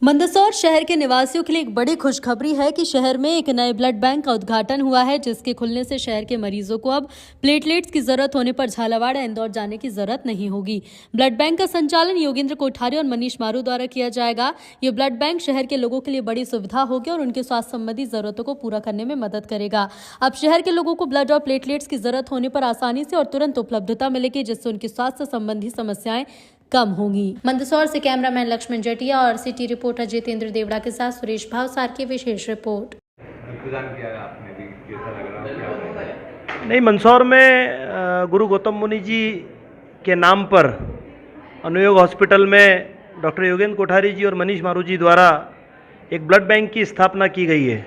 मंदसौर शहर के निवासियों के लिए एक बड़ी खुशखबरी है कि शहर में एक नए ब्लड बैंक का उद्घाटन हुआ है, जिसके खुलने से शहर के मरीजों को अब प्लेटलेट्स की जरूरत होने पर झालावाड़ या इंदौर जाने की जरूरत नहीं होगी। ब्लड बैंक का संचालन योगेंद्र कोठारी और मनीष मारू द्वारा किया जाएगा। ये ब्लड बैंक शहर के लोगों के लिए बड़ी सुविधा होगी और उनके स्वास्थ्य संबंधी जरूरतों को पूरा करने में मदद करेगा। अब शहर के लोगों को ब्लड और प्लेटलेट्स की जरूरत होने पर आसानी से और तुरंत उपलब्धता मिलेगी, जिससे उनकी स्वास्थ्य संबंधी समस्याएं कम होंगी। मंदसौर से कैमरामैन लक्ष्मण जटिया और सिटी रिपोर्टर जितेंद्र देवड़ा के साथ सुरेश भावसार की विशेष रिपोर्ट। नहीं, मंदसौर में गुरु गौतम मुनि जी के नाम पर अनुयोग हॉस्पिटल में डॉक्टर योगेंद्र कोठारी जी और मनीष मारू जी द्वारा एक ब्लड बैंक की स्थापना की गई है,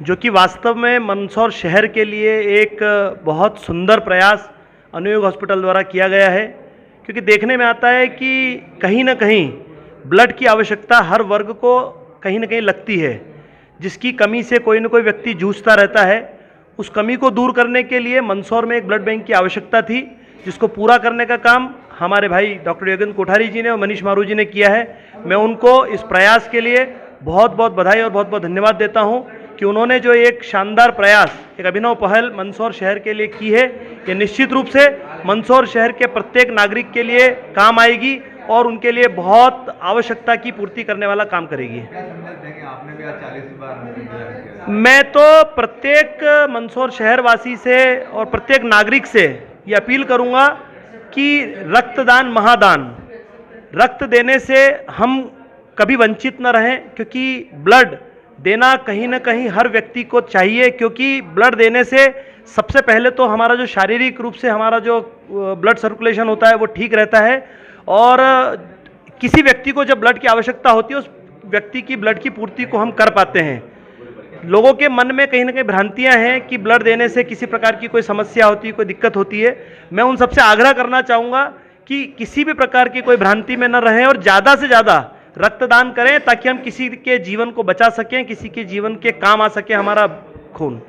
जो कि वास्तव में मंदसौर शहर के लिए एक बहुत सुंदर प्रयास अनुयोग हॉस्पिटल द्वारा किया गया है। क्योंकि देखने में आता है कि कहीं ना कहीं ब्लड की आवश्यकता हर वर्ग को कहीं ना कहीं लगती है, जिसकी कमी से कोई ना कोई व्यक्ति जूझता रहता है। उस कमी को दूर करने के लिए मंदसौर में एक ब्लड बैंक की आवश्यकता थी, जिसको पूरा करने का काम हमारे भाई डॉक्टर योगेंद्र कोठारी जी ने और मनीष मारू जी ने किया है। मैं उनको इस प्रयास के लिए बहुत बहुत बधाई और बहुत बहुत धन्यवाद देता हूं कि उन्होंने जो एक शानदार प्रयास, एक अभिनव पहल मंदसौर शहर के लिए की है, ये निश्चित रूप से मंदसौर शहर के प्रत्येक नागरिक के लिए काम आएगी और उनके लिए बहुत आवश्यकता की पूर्ति करने वाला काम करेगी। आपने भी आज 40 बार मैं तो प्रत्येक मंदसौर शहरवासी से और प्रत्येक नागरिक से ये अपील करूंगा कि रक्तदान महादान, रक्त देने से हम कभी वंचित न रहें, क्योंकि ब्लड देना कहीं ना कहीं हर व्यक्ति को चाहिए। क्योंकि ब्लड देने से सबसे पहले तो हमारा जो शारीरिक रूप से हमारा जो ब्लड सर्कुलेशन होता है वो ठीक रहता है, और किसी व्यक्ति को जब ब्लड की आवश्यकता होती है उस व्यक्ति की ब्लड की पूर्ति को हम कर पाते हैं। लोगों के मन में कहीं ना कहीं भ्रांतियां हैं कि ब्लड देने से किसी प्रकार की कोई समस्या होती है, कोई दिक्कत होती है। मैं उन सबसे आग्रह करना चाहूँगा कि किसी भी प्रकार की कोई भ्रांति में न रहें और ज़्यादा से ज़्यादा रक्तदान करें, ताकि हम किसी के जीवन को बचा सकें, किसी के जीवन के काम आ सके हमारा खून।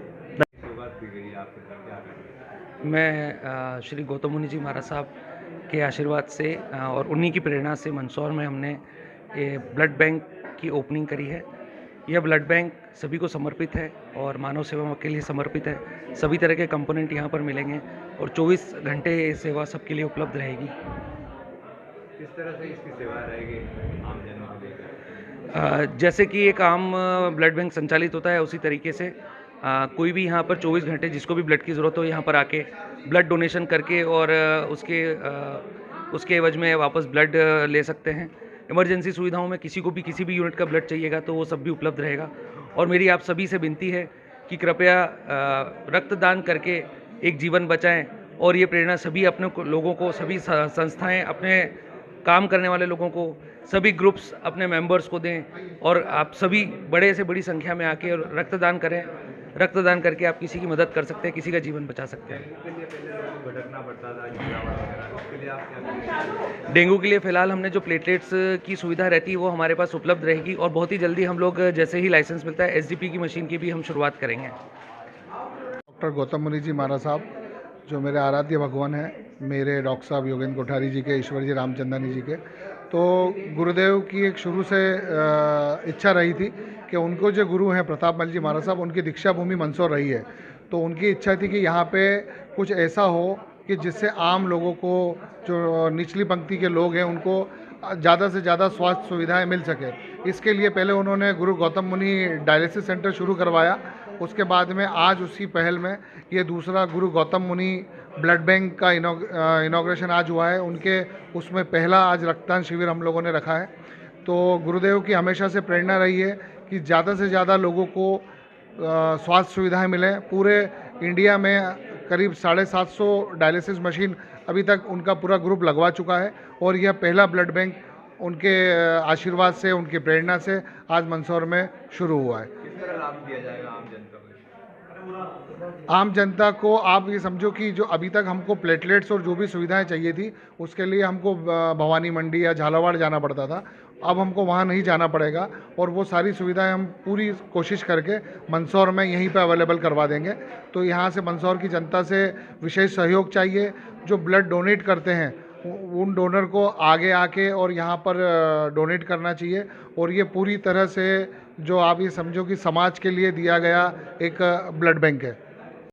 मैं श्री गौतम मुनि जी महाराज साहब के आशीर्वाद से और उन्हीं की प्रेरणा से मंदसौर में हमने ये ब्लड बैंक की ओपनिंग करी है। यह ब्लड बैंक सभी को समर्पित है और मानव सेवा के लिए समर्पित है। सभी तरह के कंपोनेंट यहाँ पर मिलेंगे और 24 घंटे सेवा सबके लिए उपलब्ध रहेगी। किस तरह से इसकी सेवा रहेगी आम जनों के लिए? जैसे कि एक आम ब्लड बैंक संचालित होता है, उसी तरीके से कोई भी यहाँ पर 24 घंटे जिसको भी ब्लड की ज़रूरत हो यहाँ पर आके ब्लड डोनेशन करके और उसके एवज में वापस ब्लड ले सकते हैं। इमरजेंसी सुविधाओं में किसी को भी किसी भी यूनिट का ब्लड चाहिएगा तो वो सब भी उपलब्ध रहेगा। और मेरी आप सभी से विनती है कि कृपया रक्तदान करके एक जीवन बचाएं, और ये प्रेरणा सभी अपने लोगों को, सभी संस्थाएं अपने काम करने वाले लोगों को, सभी ग्रुप्स अपने मेंबर्स को दें, और आप सभी बड़े से बड़ी संख्या में आके रक्तदान करें। रक्तदान करके आप किसी की मदद कर सकते हैं, किसी का जीवन बचा सकते हैं। डेंगू के लिए फ़िलहाल हमने जो प्लेटलेट्स की सुविधा रहती है वो हमारे पास उपलब्ध रहेगी, और बहुत ही जल्दी हम लोग जैसे ही लाइसेंस मिलता है एसडीपी की मशीन की भी हम शुरुआत करेंगे। डॉक्टर गौतम मुनि जी महाराज साहब जो मेरे आराध्य भगवान हैं, मेरे डॉक्टर साहब योगेंद्र कोठारी जी के, ईश्वर जी रामचंदानी जी के, तो गुरुदेव की एक शुरू से इच्छा रही थी कि उनको जो गुरु हैं प्रताप मल जी महाराज साहब, उनकी दीक्षा भूमि मंदसौर रही है। तो उनकी इच्छा थी कि यहाँ पे कुछ ऐसा हो कि जिससे आम लोगों को, जो निचली पंक्ति के लोग हैं, उनको ज़्यादा से ज़्यादा स्वास्थ्य सुविधाएं मिल सके। इसके लिए पहले उन्होंने गुरु गौतम मुनि डायलिसिस सेंटर शुरू करवाया। उसके बाद में आज उसी पहल में ये दूसरा गुरु गौतम मुनि ब्लड बैंक का इनॉग्रेशन आज हुआ है। उनके उसमें पहला आज रक्तदान शिविर हम लोगों ने रखा है। तो गुरुदेव की हमेशा से प्रेरणा रही है कि ज़्यादा से ज़्यादा लोगों को स्वास्थ्य सुविधाएं मिलें। पूरे इंडिया में करीब 750 डायलिसिस मशीन अभी तक उनका पूरा ग्रुप लगवा चुका है, और यह पहला ब्लड बैंक उनके आशीर्वाद से, उनकी प्रेरणा से आज मंदसौर में शुरू हुआ है। किस तरह लाभ दिया जाएगा आम जनता को? आम जनता को आप ये समझो कि जो अभी तक हमको प्लेटलेट्स और जो भी सुविधाएं चाहिए थी, उसके लिए हमको भवानी मंडी या झालावाड़ जाना पड़ता था। अब हमको वहाँ नहीं जाना पड़ेगा, और वो सारी सुविधाएं हम पूरी कोशिश करके मंदसौर में यहीं पे अवेलेबल करवा देंगे। तो यहाँ से मंदसौर की जनता से विशेष सहयोग चाहिए। जो ब्लड डोनेट करते हैं उन डोनर को आगे आके और यहाँ पर डोनेट करना चाहिए। और ये पूरी तरह से जो आप ये समझो कि समाज के लिए दिया गया एक ब्लड बैंक है।